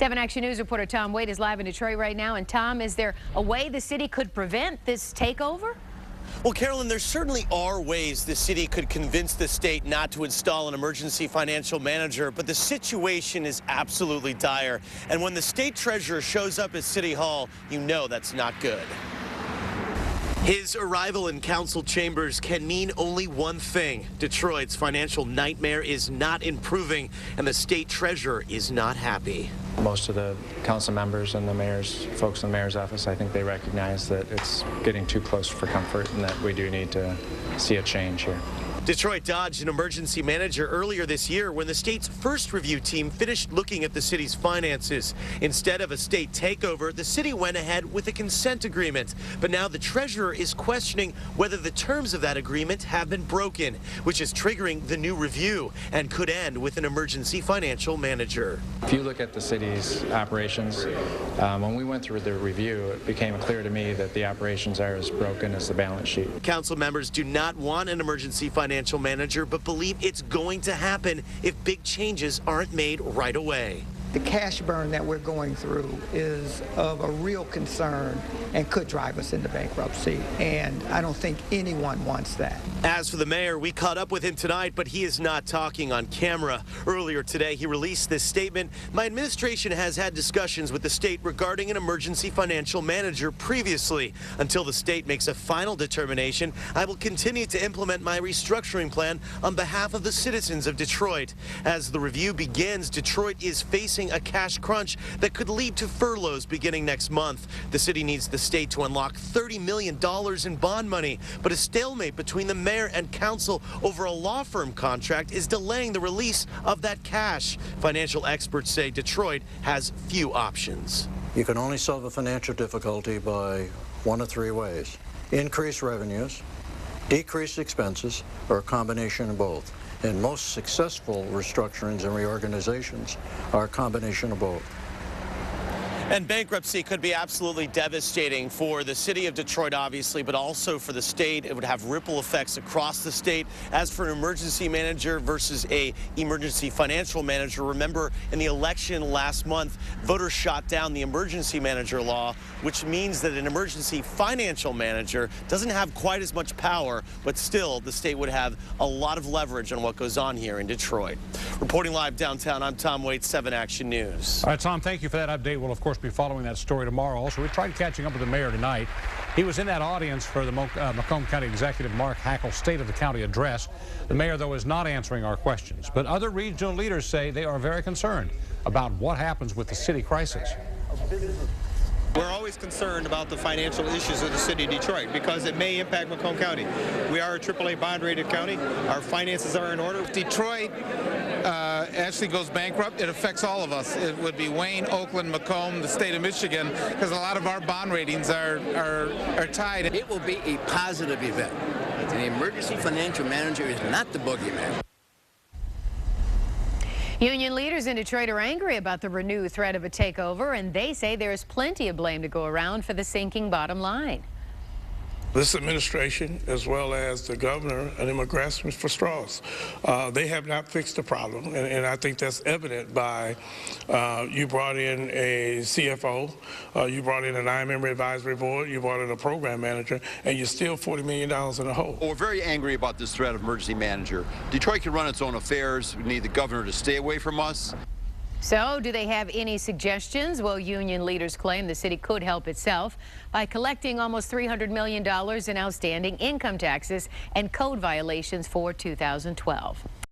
7 Action News reporter Tom Wade is live in Detroit right now. And Tom, is there a way the city could prevent this takeover? Well, Carolyn, there certainly are ways the city could convince the state not to install an emergency financial manager, but the situation is absolutely dire. And when the state treasurer shows up at City Hall, you know that's not good. His arrival in council chambers can mean only one thing. Detroit's financial nightmare is not improving, and the state treasurer is not happy. Most of the council members and the folks in the mayor's office, I think they recognize that it's getting too close for comfort and that we do need to see a change here. Detroit dodged an emergency manager earlier this year when the state's first review team finished looking at the city's finances. Instead of a state takeover, the city went ahead with a consent agreement. But now the treasurer is questioning whether the terms of that agreement have been broken, which is triggering the new review and could end with an emergency financial manager. If you look at the city's operations, when we went through the review, it became clear to me that the operations are as broken as the balance sheet. Council members do not want an emergency financial manager, but believe it's going to happen if big changes aren't made right away. The cash burn that we're going through is of a real concern and could drive us into bankruptcy, and I don't think anyone wants that. As for the mayor, we caught up with him tonight, but he is not talking on camera. Earlier today, he released this statement. My administration has had discussions with the state regarding an emergency financial manager previously. Until the state makes a final determination, I will continue to implement my restructuring plan on behalf of the citizens of Detroit. As the review begins, Detroit is facing a cash crunch that could lead to furloughs beginning next month. The city needs the state to unlock $30 million in bond money, but a stalemate between the mayor and council over a law firm contract is delaying the release of that cash. Financial experts say Detroit has few options. You can only solve a financial difficulty by one of three ways: increase revenues, decrease expenses, or a combination of both. And most successful restructurings and reorganizations are a combination of both. And bankruptcy could be absolutely devastating for the city of Detroit, obviously, but also for the state. It would have ripple effects across the state. As for an emergency manager versus a emergency financial manager, remember in the election last month, voters shot down the emergency manager law, which means that an emergency financial manager doesn't have quite as much power, but still the state would have a lot of leverage on what goes on here in Detroit. Reporting live downtown, I'm Tom Wade, 7 Action News. All right, Tom, thank you for that update. We'll, of course, be following that story tomorrow. Also, we tried catching up with the mayor tonight. He was in that audience for the Macomb County Executive Mark Hackle's State of the County address. The mayor, though, is not answering our questions. But other regional leaders say they are very concerned about what happens with the city crisis. We're always concerned about the financial issues of the city of Detroit because it may impact Macomb County. We are a AAA bond-rated county. Our finances are in order. If Detroit actually goes bankrupt, it affects all of us. It would be Wayne, Oakland, Macomb, the state of Michigan, because a lot of our bond ratings are tied. It will be a positive event. An emergency financial manager is not the boogeyman. Union leaders in Detroit are angry about the renewed threat of a takeover, and they say there is plenty of blame to go around for the sinking bottom line. This administration, as well as the governor, and them are grasping for straws. They have not fixed the problem, and I think that's evident by you brought in a CFO, you brought in a 9-member advisory board, you brought in a program manager, and you're still $40 million in the hole. Well, we're very angry about this threat of emergency manager. Detroit can run its own affairs. We need the governor to stay away from us. So, do they have any suggestions? Well, union leaders claim the city could help itself by collecting almost $300 million in outstanding income taxes and code violations for 2012.